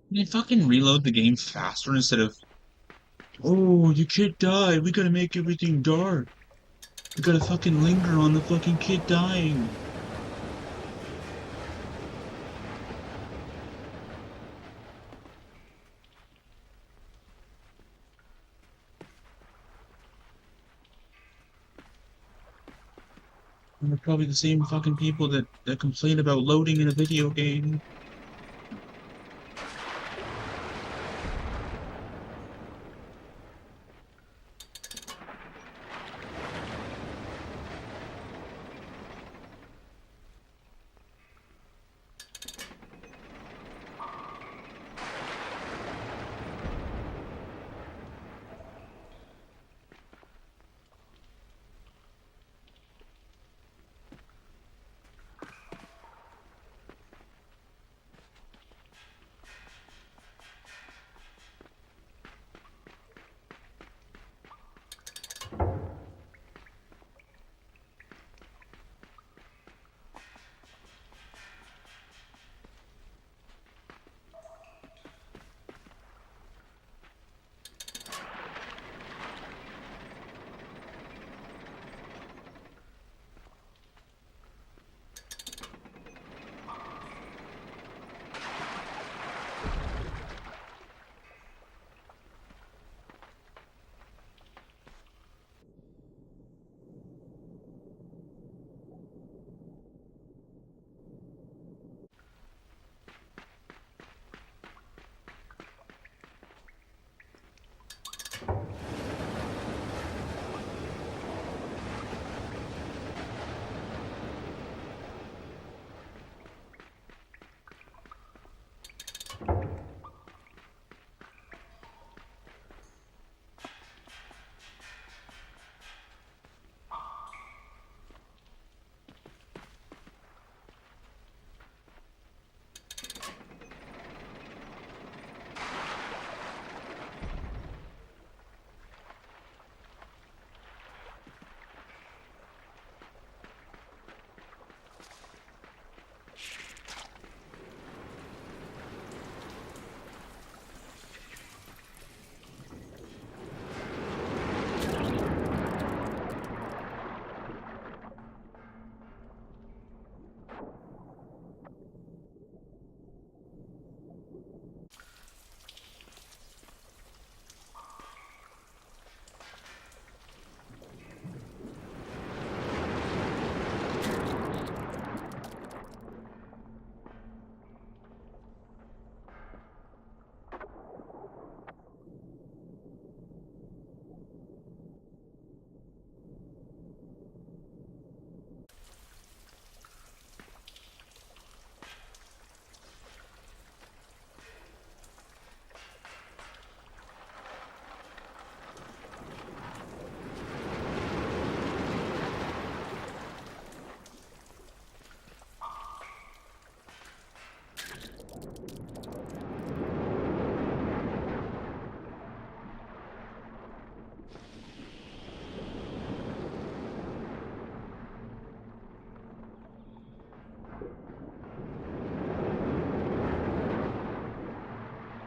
Can they fucking reload the game faster instead of, oh, the kid died. We gotta make everything dark. We gotta fucking linger on the fucking kid dying. And they're probably the same fucking people that complain about loading in a video game.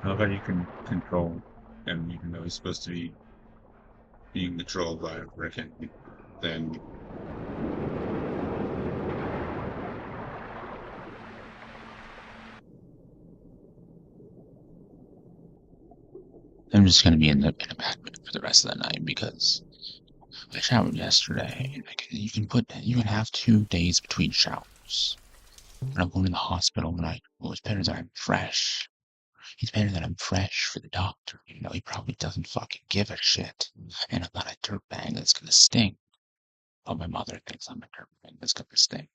How about you can control him even though he's supposed to be being controlled by a freaking thing? I'm just gonna be in a bad mood for the rest of the night because I showered yesterday. Like, you can have 2 days between showers. And I'm going to the hospital tonight. Well, it's better that I'm fresh. It's better that I'm fresh for the doctor. You know, he probably doesn't fucking give a shit. And I'm not a dirtbag that's gonna stink. Oh, my mother thinks I'm a dirtbag that's gonna stink.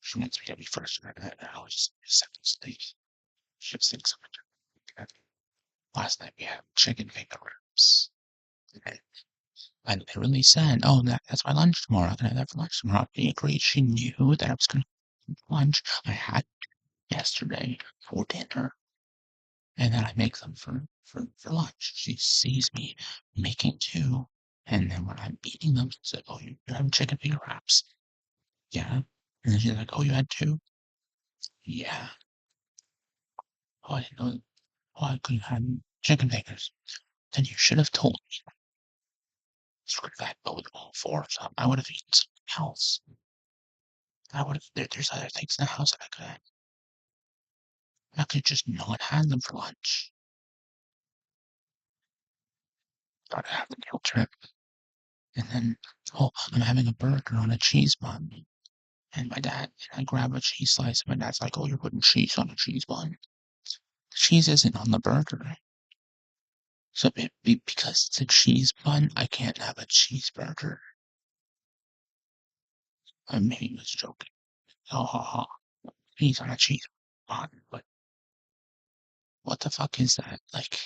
She wants me to be fresh. And I'll just have to sleep. She thinks I'm a dirtbag. Last night we had chicken finger wraps. And I literally said, "Oh, that's my lunch tomorrow. I'm gonna have that for lunch tomorrow." She agreed. She knew that I was gonna have lunch. I had yesterday for dinner, and then I make them for lunch. She sees me making two, and then when I'm eating them, she said, "Oh, you're having chicken finger wraps?" Yeah. And then she's like, "Oh, you had two?" Yeah. Oh, I didn't know. Oh, I couldn't have chicken fingers. Then you should have told me. Screw that, but with all four of them, I would have eaten something else. I would have. There's other things in the house that I could have. I could just not have them for lunch. Gotta have the guilt trip. And then, oh, I'm having a burger on a cheese bun. And my dad, and I grab a cheese slice, and my dad's like, oh, you're putting cheese on a cheese bun. The cheese isn't on the burger. So because it's a cheese bun, I can't have a cheeseburger. I maybe he was joking. Ha ha ha. Cheese on a cheese bun. But what the fuck is that? Like,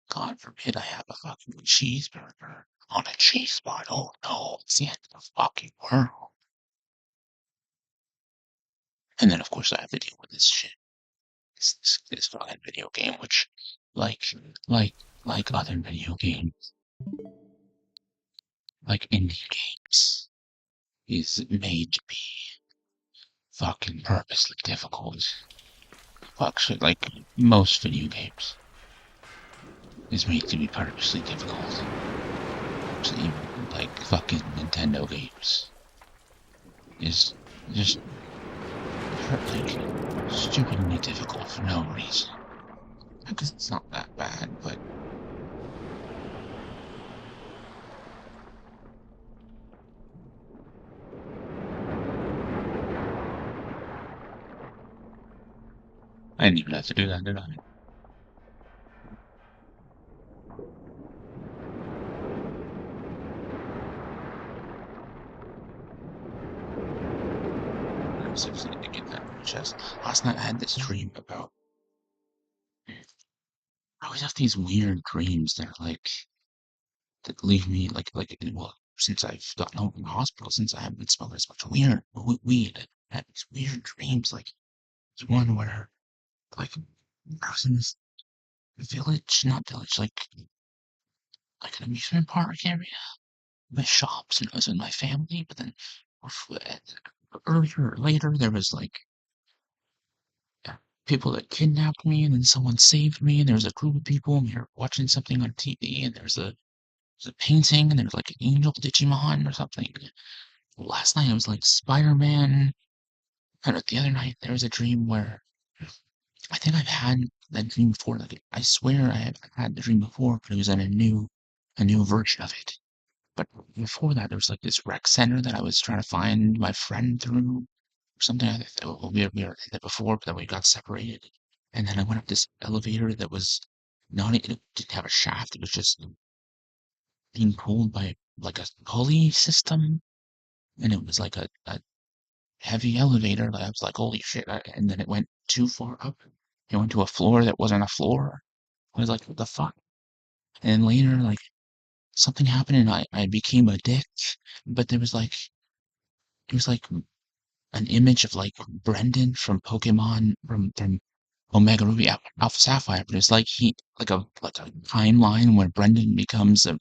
God forbid I have a fucking cheeseburger on a cheese bun. Oh no, it's the end of the fucking world. And then, of course, I have to deal with this shit. This fucking video game, which, like, like, like other video games, like indie games, is made to be fucking purposely difficult. Fuck shit, like most video games is made to be purposely difficult. So even like fucking Nintendo games is just like stupidly difficult for no reason. Because it's not that bad, but I didn't even have to do that, did I? I'm seriously gonna get that on my chest. Last night I had this dream about. I always have these weird dreams that are like that leave me well, since I've gotten home from the hospital, since I haven't been smoking as much weed, I had these weird dreams. Like there's one where like I was in this village, not village, like an amusement park area with shops, and I was with my family. But then later, there was like people that kidnapped me, and then someone saved me, and there was a group of people, and we were watching something on TV, and there's a painting, and there's like an angel Digimon or something. Last night it was like Spider-Man. I don't know, the other night there was a dream where I think I've had that dream before. Like I swear I have had the dream before, but it was in a new version of it. But before that, there was like this rec center that I was trying to find my friend through or something. We were in it before, but then we got separated. And then I went up this elevator that was not, it didn't have a shaft. It was just being pulled by like a pulley system. And it was like a heavy elevator. Like I was like, holy shit. And then it went too far up. It went to a floor that wasn't a floor. I was like, what the fuck? And later, like, something happened and I became a dick. But it was like an image of like Brendan from Pokemon from Omega Ruby Alpha Sapphire, but it's like like a timeline where Brendan becomes a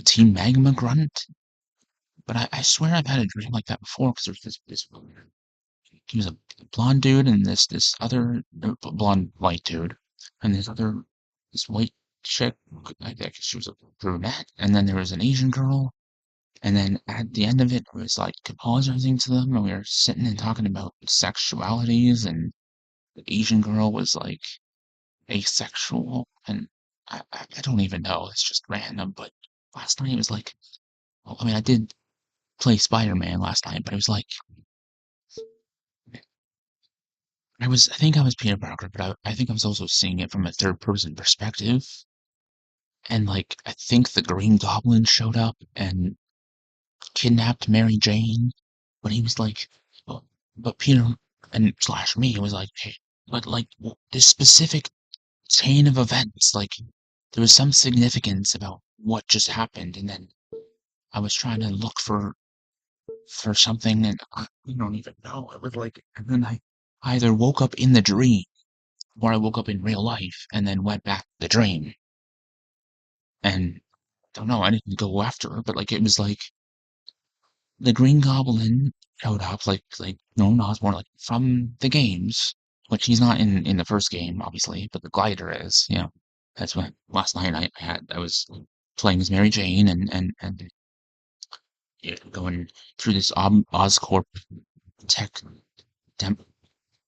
Team Magma grunt. But I swear I've had a dream like that before because there's this he was a blonde dude and this other blonde white dude and this white chick. I guess she was a brunette, and then there was an Asian girl. And then at the end of it, was like apologizing to them, and we were sitting and talking about sexualities, and the Asian girl was like asexual, and I don't even know. It's just random. But last night it was like, well, I mean, I did play Spider-Man last night, but it was like I think I was Peter Parker, but I think I was also seeing it from a third-person perspective, and like I think the Green Goblin showed up and kidnapped Mary Jane, but he was like, but, but Peter and slash me was like, hey, but like this specific chain of events, like there was some significance about what just happened, and then I was trying to look for something, and I don't even know. It was like, and then I either woke up in the dream or I woke up in real life and then went back to the dream, and I don't know. I didn't go after her, but like it was like the Green Goblin showed up, like Norman Osborn, like from the games, which he's not in the first game, obviously, but the glider is. That's what last night I was playing as Mary Jane and going through this Oscorp tech dem,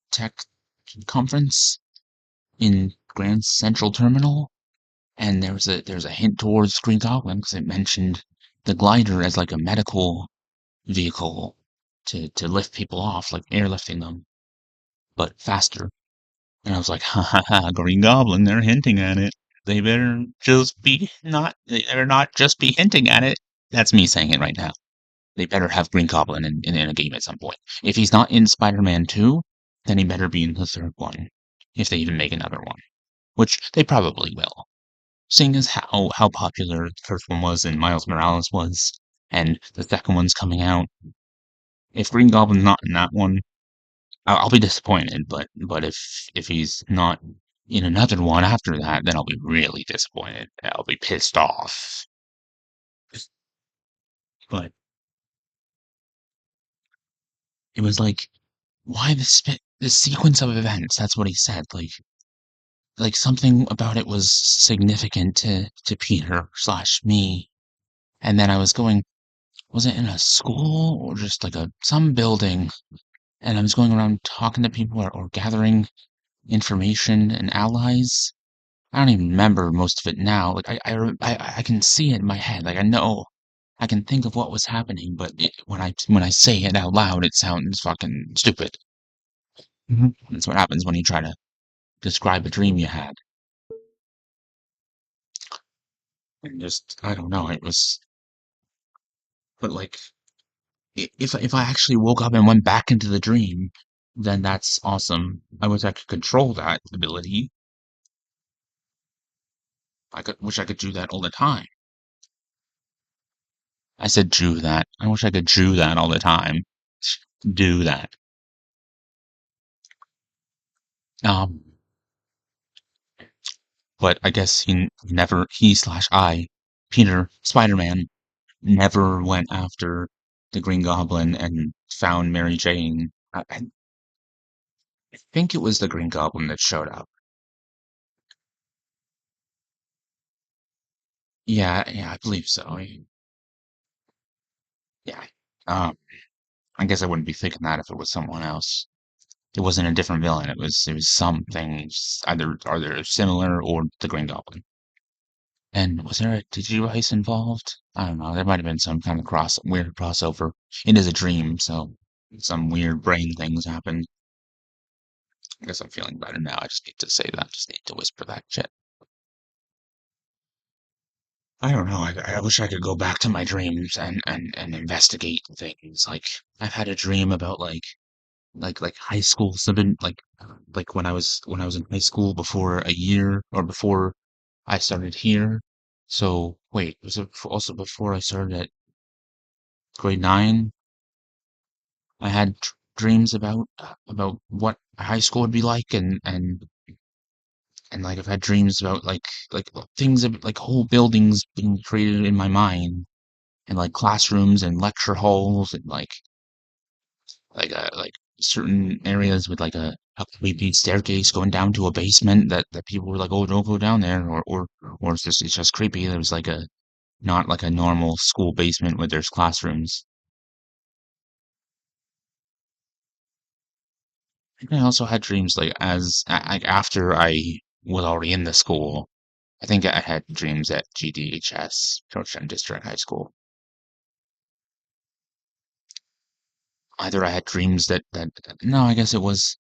tech conference in Grand Central Terminal, and there's a hint towards Green Goblin because it mentioned the glider as like a medical vehicle to lift people off, like airlifting them, but faster. And I was like, ha ha ha, Green Goblin, they're hinting at it. They better not just be hinting at it. That's me saying it right now. They better have Green Goblin in a game at some point. If he's not in Spider-Man 2, then he better be in the third one. If they even make another one. Which they probably will. Seeing as how popular the first one was and Miles Morales was, and the second one's coming out. If Green Goblin's not in that one, I'll be disappointed, but if he's not in another one after that, then I'll be really disappointed. I'll be pissed off. But it was like, why this sequence of events? That's what he said. Like something about it was significant to Peter slash me. And then I was going, was it in a school or just like some building? And I was going around talking to people or gathering information and allies. I don't even remember most of it now. Like I can see it in my head. Like I know, I can think of what was happening, but when I say it out loud, it sounds fucking stupid. That's what happens when you try to describe a dream you had. And just I don't know. It was, but like if I actually woke up and went back into the dream, then that's awesome. I wish I could control that ability. Wish I could do that all the time. I said do that. I wish I could do that all the time. Do that. Um, but I guess he slash I, Peter, Spider-Man, never went after the Green Goblin and found Mary Jane. I think it was the Green Goblin that showed up. Yeah, yeah, I believe so. Yeah. Um, I guess I wouldn't be thinking that if it was someone else. It wasn't a different villain. It was something either similar or the Green Goblin. And was there a Digivice involved? I don't know. There might have been some kind of weird crossover. It is a dream, so some weird brain things happen. I guess I'm feeling better now. I just need to say that. I just need to whisper that shit. I don't know. I wish I could go back to my dreams and investigate things. Like I've had a dream about like high school. Something like when I was in high school before a year or before I started here. So wait, was it also before I started at grade 9? I had dreams about what high school would be like and like I've had dreams about like like whole buildings being created in my mind and like classrooms and lecture halls and like certain areas with like a creepy staircase going down to a basement that people were like, oh, don't go down there, or it's just creepy. There was like a not like a normal school basement where there's classrooms. I also had dreams like after I was already in the school. I think I had dreams at GDHS, Georgetown District High School. Either I had dreams that no, I guess it was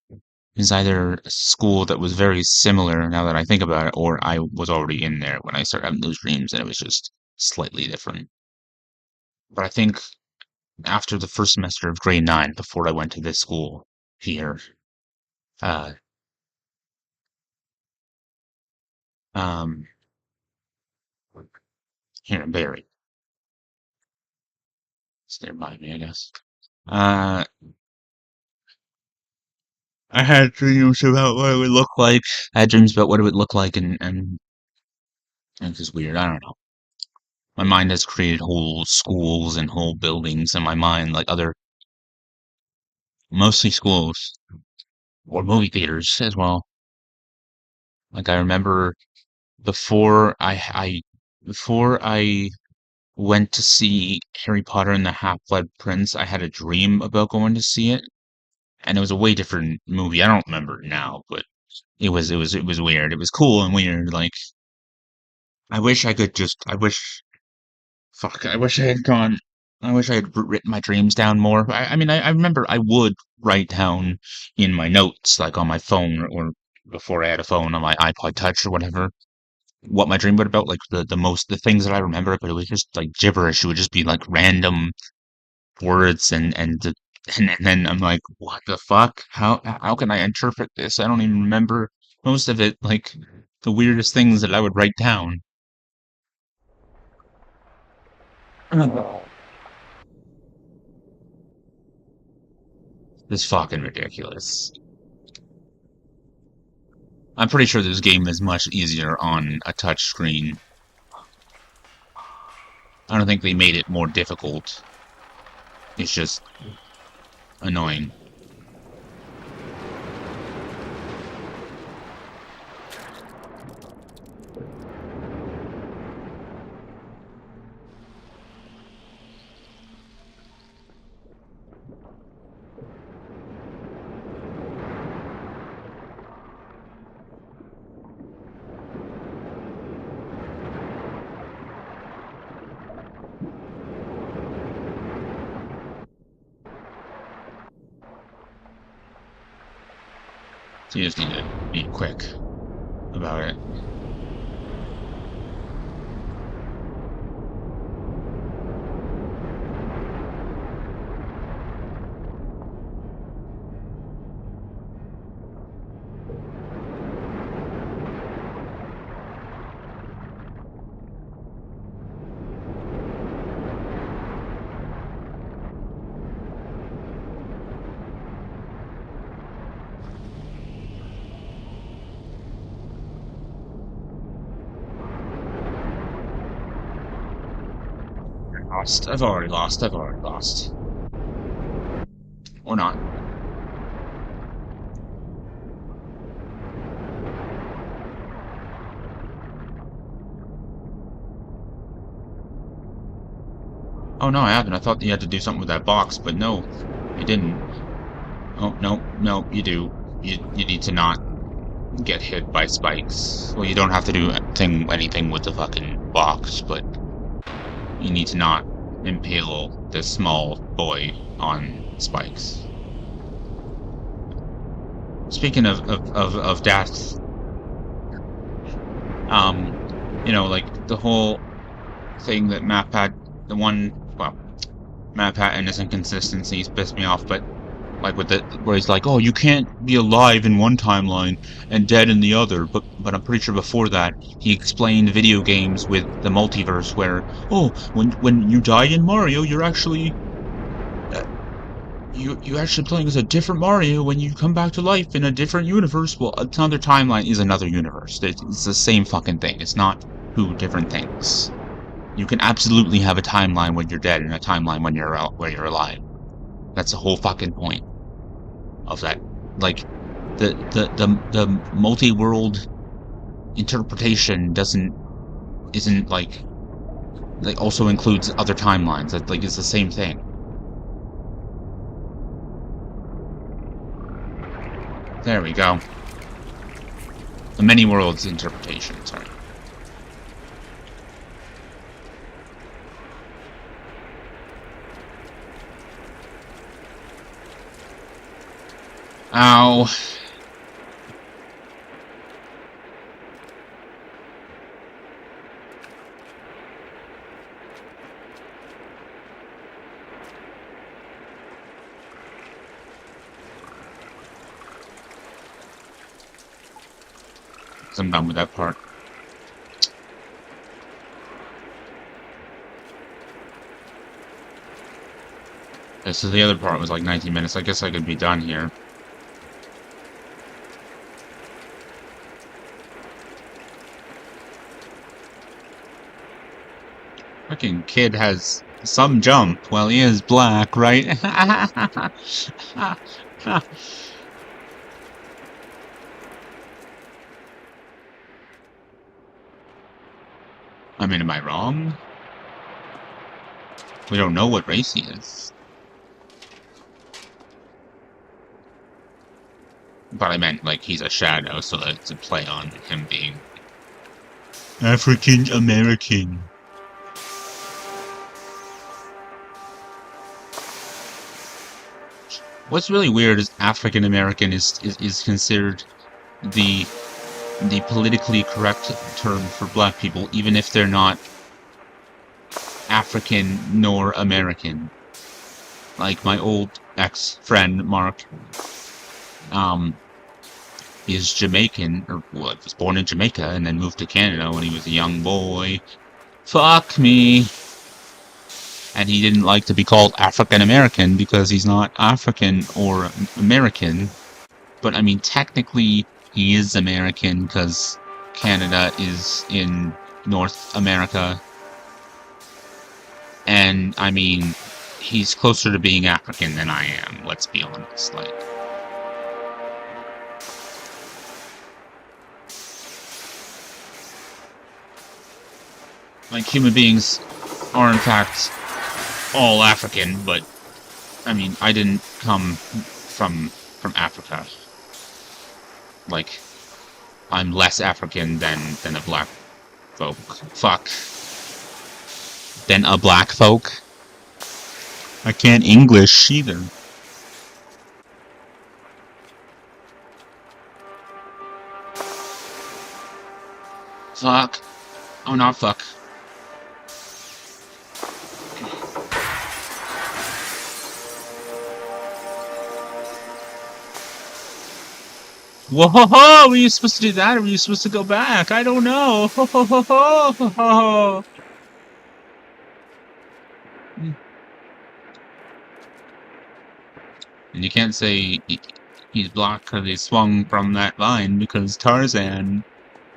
either a school that was very similar now that I think about it, or I was already in there when I started having those dreams and it was just slightly different. But I think after the first semester of grade 9, before I went to this school here, uh, um, here in Barry, it's nearby me, I guess. Uh, I had dreams about what it would look like. I had dreams about what it would look like, and it's just weird. I don't know. My mind has created whole schools and whole buildings in my mind, like mostly schools. or movie theaters as well. Like I remember before I went to see Harry Potter and the Half-Blood Prince, I had a dream about going to see it, and it was a way different movie. I don't remember it now, but it was weird. It was cool and weird. Like I wish I could just I wish fuck I wish I had gone I wish I had written my dreams down more. I mean I remember I would write down in my notes like on my phone or before I had a phone on my iPod Touch or whatever what my dream was about, like the things that I remember, but it was just like gibberish. It would just be like random words and then I'm like, what the fuck? How can I interpret this? I don't even remember most of it. Like the weirdest things that I would write down. This fucking ridiculous. I'm pretty sure this game is much easier on a touch screen. I don't think they made it more difficult. It's just annoying. So you just need to be quick about it. Lost. I've already lost. I've already lost. Or not. Oh no, I haven't. I thought you had to do something with that box, but no, you didn't. Oh no, no, you do. You need to not get hit by spikes. Well, you don't have to do anything with the fucking box, but you need to not impale this small boy on spikes. Speaking of death, like the whole thing that MatPat and his inconsistencies pissed me off, but like with where he's like, oh, you can't be alive in one timeline and dead in the other, but I'm pretty sure before that he explained video games with the multiverse where, oh, when you die in Mario, you're actually you actually playing as a different Mario when you come back to life in a different universe. Well, another timeline is another universe. It's the same fucking thing. It's not two different things. You can absolutely have a timeline when you're dead and a timeline when you're alive. That's the whole fucking point of that. Like the multi-world interpretation isn't like also includes other timelines. That like it's the same thing. There we go. The many worlds interpretation, sorry. Ow. I'm done with that part. Okay, so the other part was like 19 minutes. I guess I could be done here. Fucking kid has some jump. Well, he is black, right? I mean, am I wrong? We don't know what race he is. But I meant, like, he's a shadow, so that's a play on him being African American. What's really weird is African American is considered the politically correct term for black people, even if they're not African nor American. Like my old ex-friend Mark, is Jamaican, or well, was born in Jamaica and then moved to Canada when he was a young boy. Fuck me. And he didn't like to be called African American because he's not African or American. But I mean, technically, he is American because Canada is in North America. And I mean, he's closer to being African than I am, let's be honest. Like human beings are in fact all African, but I mean, I didn't come from Africa. Like, I'm less African than a black folk. Fuck. Than a black folk. I can't English either. Fuck. Oh, not fuck. Whoa, were you supposed to do that, or were you supposed to go back? I don't know. And you can't say he's blocked because he swung from that line because Tarzan.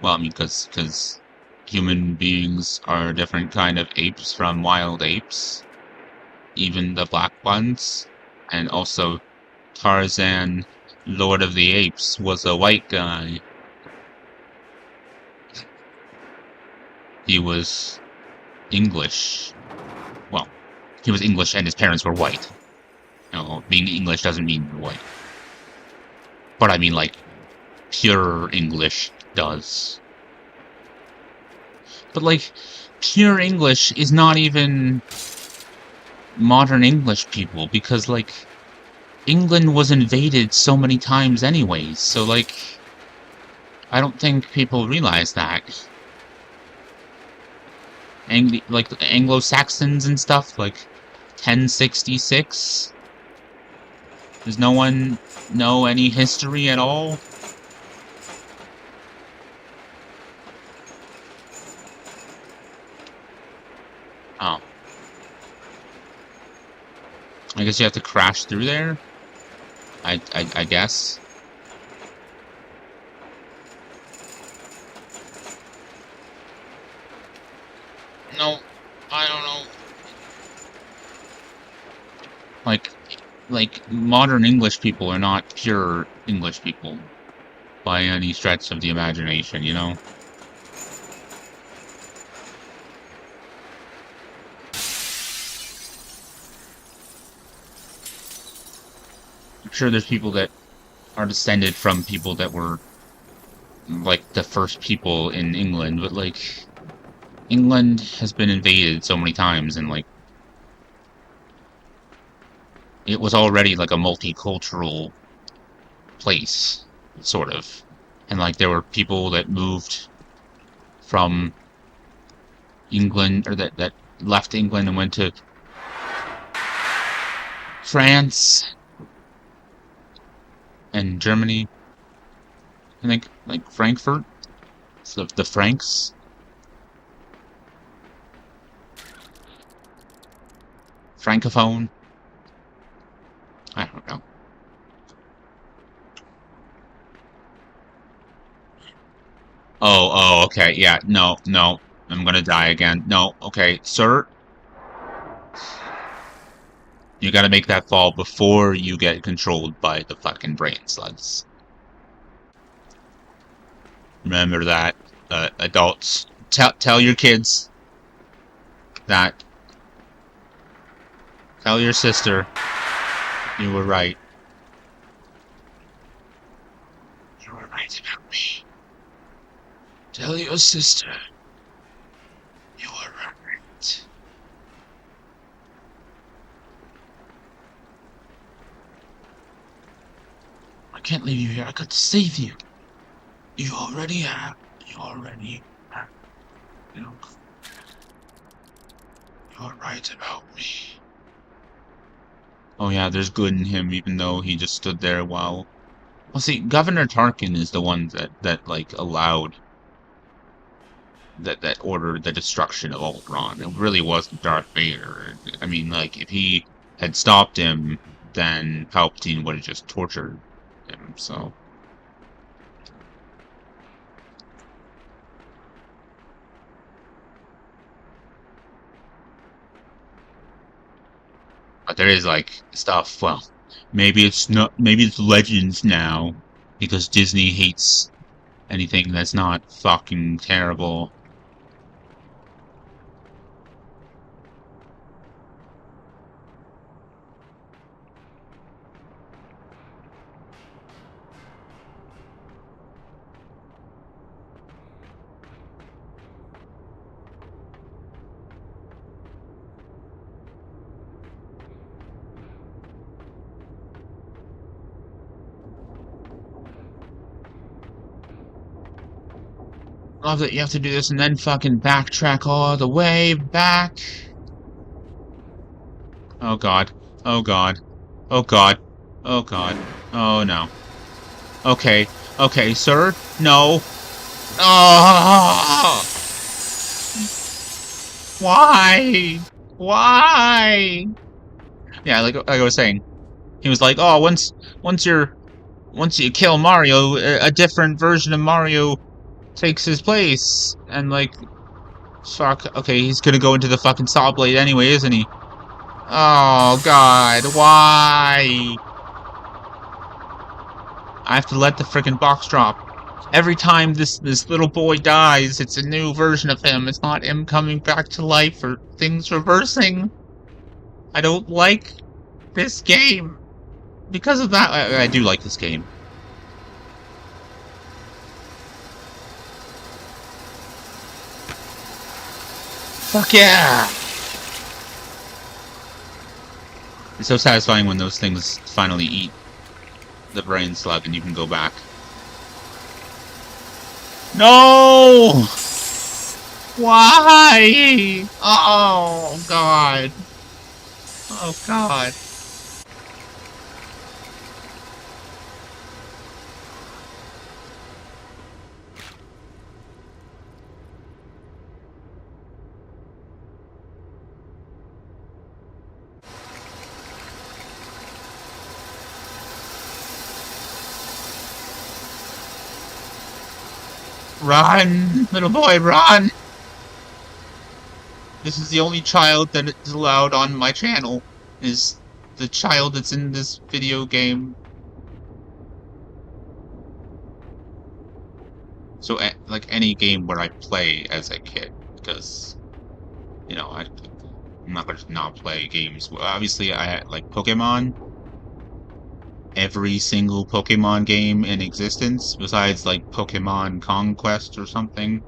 Well, I mean, because human beings are a different kind of apes from wild apes, even the black ones, and also Tarzan, Lord of the Apes, was a white guy. He was English. Well, he was English and his parents were white. No, being English doesn't mean you're white. But I mean, like, pure English does. But, like, pure English is not even modern English people, because, like, England was invaded so many times anyways, so, like, I don't think people realize that. Like, Anglo-Saxons and stuff, like, 1066? Does no one know any history at all? Oh. I guess you have to crash through there? I guess. No, I don't know. Like modern English people are not pure English people by any stretch of the imagination, you know? I'm sure there's people that are descended from people that were like the first people in England, but like England has been invaded so many times, and like it was already like a multicultural place, sort of. And like there were people that moved from England, or that left England and went to France and Germany. I think like Frankfurt, the Franks. Francophone. I don't know. Oh, okay, yeah, no, I'm gonna die again. No, okay, sir, you gotta make that fall before you get controlled by the fucking brain slugs. Remember that, adults. Tell your kids that. Tell your sister you were right. You were right about me. Tell your sister you were right. I can't leave you here. I got to save you. You already have. You already have. You know, you're right about me. Oh yeah, there's good in him, even though he just stood there while... Well, see, Governor Tarkin is the one that like, allowed... That ordered the destruction of Ultron. It really wasn't Darth Vader. I mean, like, if he had stopped him, then Palpatine would have just tortured him, so... But there is, like, stuff, well, maybe it's Legends now, because Disney hates anything that's not fucking terrible. Love that you have to do this and then fucking backtrack all the way back. Oh god. Oh god. Oh god. Oh god. Oh no. Okay. Okay, sir. No. Oh! Why? Why? Yeah, like I was saying, he was like, "Oh, once you kill Mario, a different version of Mario takes his place." And like, fuck. Okay, he's gonna go into the fucking saw blade anyway, isn't he? Oh god, why? I have to let the frickin' box drop. Every time this little boy dies, it's a new version of him. It's not him coming back to life or things reversing. I don't like this game. Because of that, I do like this game. Fuck yeah! It's so satisfying when those things finally eat the brain slug and you can go back. No! Why? Oh, God. Oh, God. Run, little boy, run! This is the only child that is allowed on my channel, is the child that's in this video game. So, like, any game where I play as a kid, because, you know, I'm not gonna just not play games. Well, obviously, I had, like, Pokemon. Every single Pokemon game in existence, besides, like, Pokemon Conquest or something.